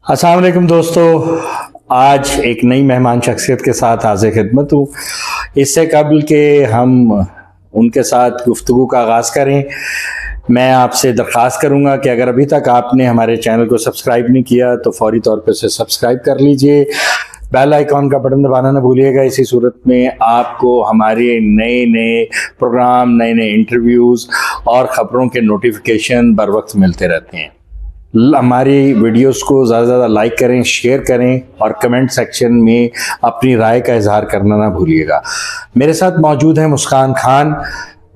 अस्सलाम वालेकुम दोस्तों, आज एक नई मेहमान शख्सियत के साथ हाज़िर खिदमत हूँ। इससे कबल के हम उनके साथ गुफ्तगू का आगाज़ करें, मैं आपसे दरख्वास्त करूँगा कि अगर अभी तक आपने हमारे चैनल को सब्सक्राइब नहीं किया तो फौरी तौर पर उसे सब्सक्राइब कर लीजिए। बेल आइकॉन का बटन दबाना ना भूलिएगा। इसी सूरत में आपको हमारे नए नए प्रोग्राम, नए नए इंटरव्यूज़ और ख़बरों के नोटिफिकेशन बर वक्त मिलते रहते हैं। हमारी वीडियोस को ज़्यादा से ज़्यादा लाइक करें, शेयर करें और कमेंट सेक्शन में अपनी राय का इजहार करना ना भूलिएगा। मेरे साथ मौजूद हैं मुस्कान खान।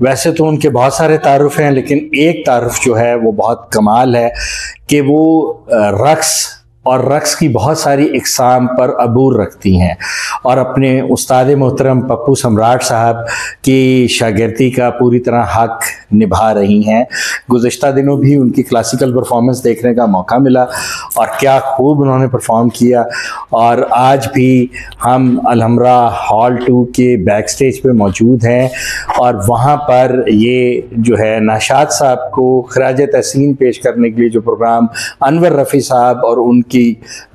वैसे तो उनके बहुत सारे तारुफ हैं, लेकिन एक तारुफ जो है वो बहुत कमाल है कि वो रक्स और रक्स की बहुत सारी इकसाम पर अबूर रखती हैं और अपने उस्ताद मोहतरम पप्पू सम्राट साहब की शागिर्दी का पूरी तरह हक निभा रही हैं। गुज़िश्ता दिनों भी उनकी क्लासिकल परफॉर्मेंस देखने का मौका मिला और क्या खूब उन्होंने परफॉर्म किया। और आज भी हम अलहमरा हॉल 2 के बैक स्टेज पे मौजूद हैं और वहाँ पर ये जो है नाशाद साहब को खराज तहसीन पेश करने के लिए जो प्रोग्राम अनवर रफ़ी साहब और उनकी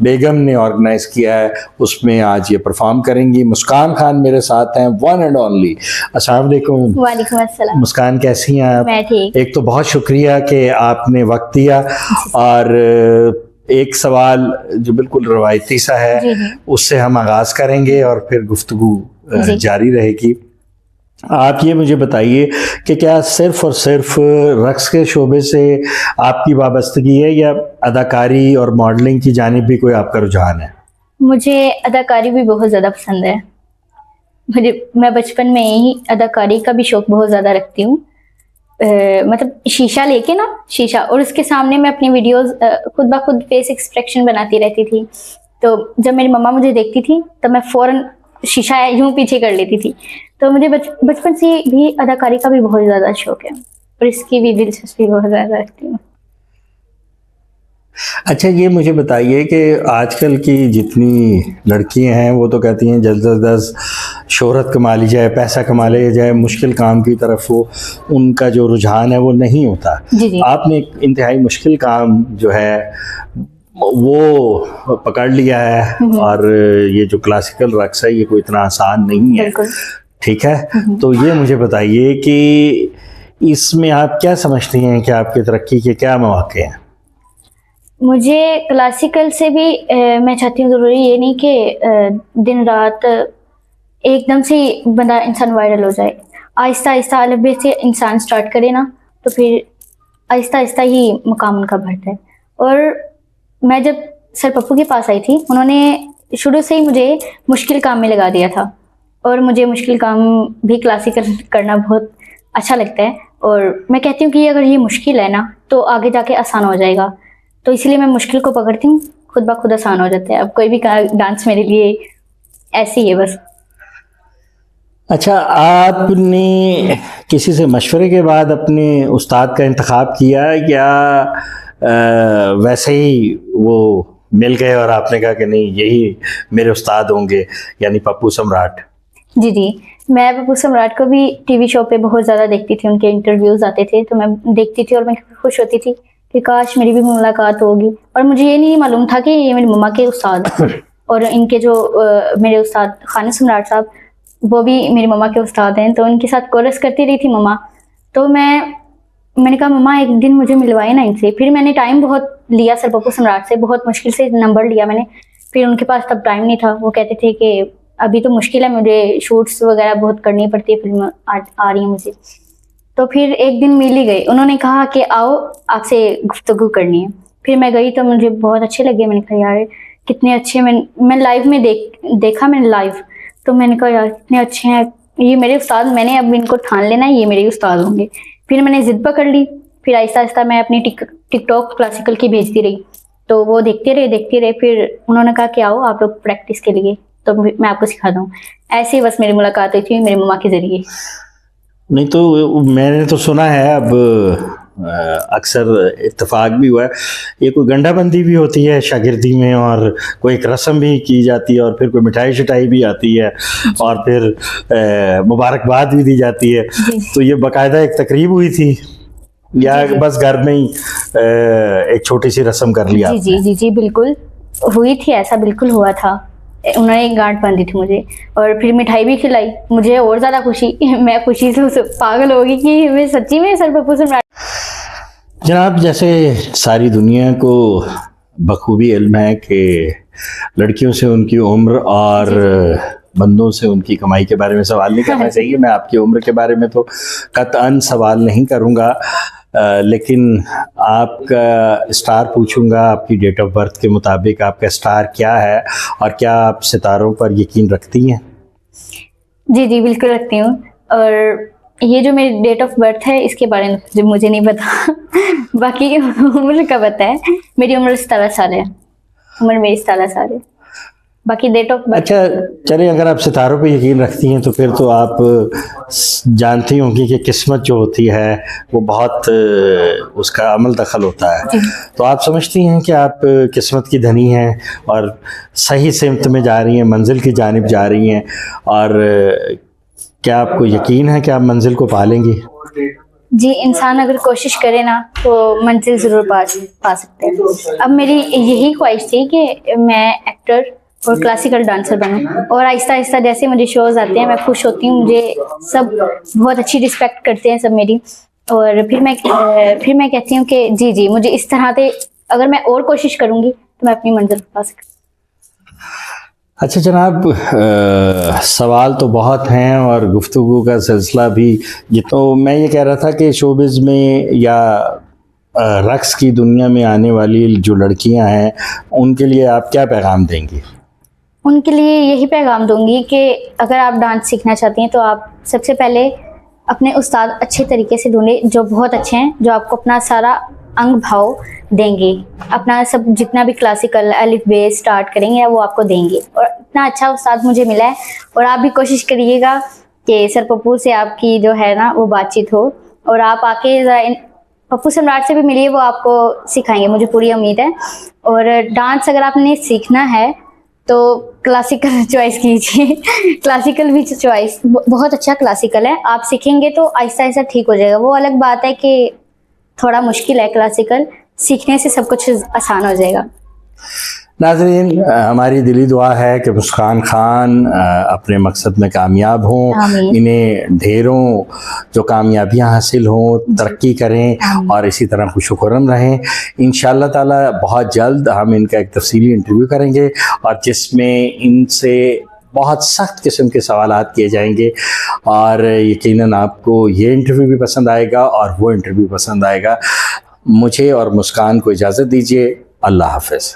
बेगम ने ऑर्गेनाइज किया है, उसमें आज ये परफॉर्म करेंगी। मुस्कान खान मेरे साथ हैं, वन एंड ओनली। अस्सलाम वालेकुम। वालेकुम अस्सलाम। मुस्कान, कैसी हैं आप? मैं ठीक। एक तो बहुत शुक्रिया कि आपने वक्त दिया, और एक सवाल जो बिल्कुल रवायती सा है उससे हम आगाज करेंगे और फिर गुफ्तगू जारी रहेगी। आप ये मुझे बताइए कि क्या सिर्फ और सिर्फ रक्स के शोबे से आपकी वाबस्तगी है या अदाकारी और मॉडलिंग की जानिब भी कोई आपका रुझान है? मुझे अदाकारी भी बहुत ज़्यादा पसंद है। मैं बचपन में ही अदाकारी का भी शौक बहुत ज़्यादा रखती हूँ। मतलब शीशा लेके ना, शीशा, और उसके सामने मैं अपनी वीडियोस खुद ब खुद फेस एक्सप्रेशन बनाती रहती थी। तो जब मेरी मम्मा मुझे देखती थी तो मैं फ़ौरन शीशा यूं पीछे कर लेती थी। तो मुझे बचपन से भी अदाकारी का भी बहुत ज़्यादा शौक है और इसकी भी दिलचस्पी बहुत ज़्यादा रखती हूँ। अच्छा, ये मुझे बताइए कि आजकल की जितनी लड़कियां हैं वो तो कहती हैं जल्द अज जल्द शोहरत कमा ली जाए, पैसा कमा लिया जाए, मुश्किल काम की तरफ वो उनका जो रुझान है वो नहीं होता। जी। आपने एक इंतहाई मुश्किल काम जो है वो पकड़ लिया है, और ये जो क्लासिकल रक्स है ये कोई इतना आसान नहीं है, ठीक है? तो ये मुझे बताइए कि इसमें आप क्या समझती हैं कि आपकी तरक्की के क्या मौके हैं? मुझे क्लासिकल से भी मैं चाहती हूँ, ज़रूरी ये नहीं कि दिन रात एकदम से बंदा इंसान वायरल हो जाए। आहिस्ता आहिस्ता अलबे से इंसान स्टार्ट करे ना, तो फिर आहिस्ता आहिस्ता ही मुकाम उनका बढ़ता है। और मैं जब सर पप्पू के पास आई थी, उन्होंने शुरू से ही मुझे मुश्किल काम में लगा दिया था, और मुझे मुश्किल काम भी क्लासिकल करना बहुत अच्छा लगता है। और मैं कहती हूँ कि अगर ये मुश्किल है ना तो आगे जाके आसान हो जाएगा, तो इसलिए मैं मुश्किल को पकड़ती हूँ, खुद ब खुद आसान हो जाता है। अब कोई भी डांस मेरे लिए ऐसे ही है बस। अच्छा, आपने किसी से मशवरे के बाद अपने उस्ताद का इंतखाब किया या वैसे ही वो मिल गए और आपने कहा कि नहीं यही मेरे उस्ताद होंगे, यानी पप्पू सम्राट? जी, मैं पप्पू सम्राट को भी टीवी शो पे बहुत ज़्यादा देखती थी। उनके इंटरव्यूज़ आते थे तो मैं देखती थी और मैं खुश होती थी कि काश मेरी भी मुलाकात होगी। और मुझे ये नहीं मालूम था कि ये मेरी मम्मा के उस्ताद और इनके जो मेरे उस्ताद खान सम्राट साहब, वो भी मेरी मम्मा के उस्ताद हैं। तो उनके साथ कोरस करती रही थी मम्मा। तो मैंने कहा मम्मा एक दिन मुझे मिलवाए ना इनसे। फिर मैंने टाइम बहुत लिया सर पप्पू सम्राट से, बहुत मुश्किल से नंबर लिया मैंने। फिर उनके पास तब टाइम नहीं था, वो कहते थे कि अभी तो मुश्किल है, मुझे शूट्स वगैरह बहुत करनी पड़ती है, फिल्म आ रही है मुझे। तो फिर एक दिन मिल ही गए। उन्होंने कहा कि आओ आपसे गुफ्तगू करनी है। फिर मैं गई तो मुझे बहुत अच्छे लगे। मैंने कहा यार कितने अच्छे, मैं लाइव में देखा मैंने लाइव, तो मैंने कहा यार कितने अच्छे हैं ये मेरे उस्ताद। मैंने अब इनको ठान लेना है, ये मेरे उस्ताद होंगे। फिर मैंने जिद पकड़ ली। फिर आहिस्ता आहिस्ता मैं अपनी टिकटॉक क्लासिकल की भेजती रही, तो वो देखते रहे। फिर उन्होंने कहा कि आओ आप लोग प्रैक्टिस के लिए, तो मैं आपको सिखा दूँ। ऐसे ही बस मेरी मुलाकात हुई थी मेरी मम्मा के ज़रिए। नहीं तो मैंने तो सुना है, अब अक्सर इत्तेफाक भी हुआ है, ये कोई गंढाबंदी भी होती है शागिर्दी में और कोई एक रस्म भी की जाती है और फिर कोई मिठाई शिठाई भी आती है और फिर मुबारकबाद भी दी जाती है। तो ये बाकायदा एक तकरीब हुई थी या बस घर में ही एक छोटी सी रस्म कर लिया? जी बिल्कुल। हुई थी, ऐसा बिल्कुल हुआ था। उन्होंने एक गांठ बांधी थी मुझे और फिर मिठाई भी खिलाई, मुझे और ज़्यादा खुशी, मैं खुशी से पागल हो गई कि मैं सच्ची में सर पप्पू सम्राट। जनाब, जैसे सारी दुनिया को बखूबी इल्म है कि लड़कियों से उनकी उम्र और बंदों से उनकी कमाई के बारे में सवाल नहीं करना चाहिए। मैं आपकी उम्र के बारे में तो कतअन सवाल नहीं करूँगा, लेकिन आपका स्टार पूछूंगा। आपकी डेट ऑफ बर्थ के मुताबिक आपका स्टार क्या है और क्या आप सितारों पर यकीन रखती हैं? जी जी बिल्कुल रखती हूँ। और ये जो मेरी डेट ऑफ बर्थ है इसके बारे में जो मुझे नहीं पता बाकी उम्र का पता है। मेरी उम्र 17 साल है, उम्र मेरी 17 साल है। बाकी डेट ऑफ बर्थ। अच्छा चलिए, अगर आप सितारों पे यकीन रखती हैं तो फिर तो आप जानती होंगी कि किस्मत जो होती है वो बहुत उसका अमल दखल होता है। तो आप समझती हैं कि आप किस्मत की धनी हैं और सही सिमत में जा रही हैं, मंजिल की जानिब जा रही हैं, और क्या आपको यकीन है कि आप मंजिल को पा लेंगी? जी, इंसान अगर कोशिश करे ना तो मंजिल ज़रूर पा सकते हैं। अब मेरी यही ख्वाहिश थी कि मैं एक्टर और क्लासिकल डांसर बनूं, और आहिस्ता आहिस्ता जैसे मुझे शोज़ आते हैं मैं खुश होती हूँ, मुझे सब बहुत अच्छी रिस्पेक्ट करते हैं सब मेरी। और फिर मैं कहती हूँ कि जी जी मुझे इस तरह से अगर मैं और कोशिश करूँगी तो मैं अपनी मंजिल पा सकती हूँ। अच्छा जनाब, सवाल तो बहुत हैं और गुफ्तगू का सिलसिला भी। ये तो मैं ये कह रहा था कि शोबिज़ में या रक्स की दुनिया में आने वाली जो लड़कियां हैं उनके लिए आप क्या पैगाम देंगी? उनके लिए यही पैगाम दूंगी कि अगर आप डांस सीखना चाहती हैं तो आप सबसे पहले अपने उस्ताद अच्छे तरीके से ढूंढें, जो बहुत अच्छे हैं, जो आपको अपना सारा अंग भाव देंगे, अपना सब जितना भी क्लासिकल अलिफ बे स्टार्ट करेंगे वो आपको देंगे। और इतना अच्छा उस्ताद मुझे मिला है। और आप भी कोशिश करिएगा कि सर पप्पू से आपकी जो है ना वो बातचीत हो, और आप आके ज़रा पप्पू सम्राट से भी मिलिए, वो आपको सिखाएंगे, मुझे पूरी उम्मीद है। और डांस अगर आपने सीखना है तो क्लासिकल चॉइस कीजिए क्लासिकल भी चॉइस बहुत अच्छा क्लासिकल है, आप सीखेंगे तो आहिस्ता आहिस्ता ठीक हो जाएगा। वो अलग बात है कि थोड़ा मुश्किल है क्लासिकल, सीखने से सब कुछ आसान हो जाएगा। नाज़रीन, हमारी दिली दुआ है कि मुस्कान खान अपने मकसद में कामयाब हों, इन्हें ढेरों जो कामयाबियां हासिल हों, तरक्की करें और इसी तरह खुशखुर्रम रहें। इंशाअल्लाह ताला बहुत जल्द हम इनका एक तफसीली इंटरव्यू करेंगे और जिसमें इनसे बहुत सख्त किस्म के सवालात किए जाएंगे, और यकीनन आपको ये इंटरव्यू भी पसंद आएगा और वो इंटरव्यू पसंद आएगा। मुझे और मुस्कान को इजाज़त दीजिए। अल्लाह हाफ़िज़।